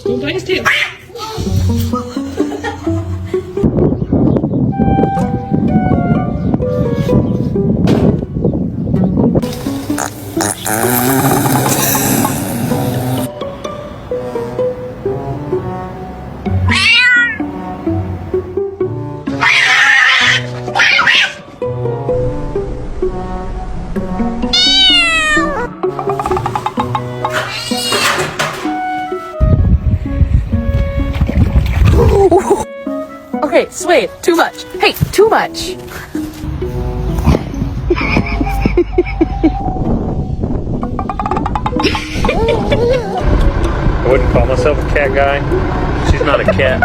Don't bite his tail. Okay, Sway, too much. Hey, too much. I wouldn't call myself a cat guy. She's not a cat.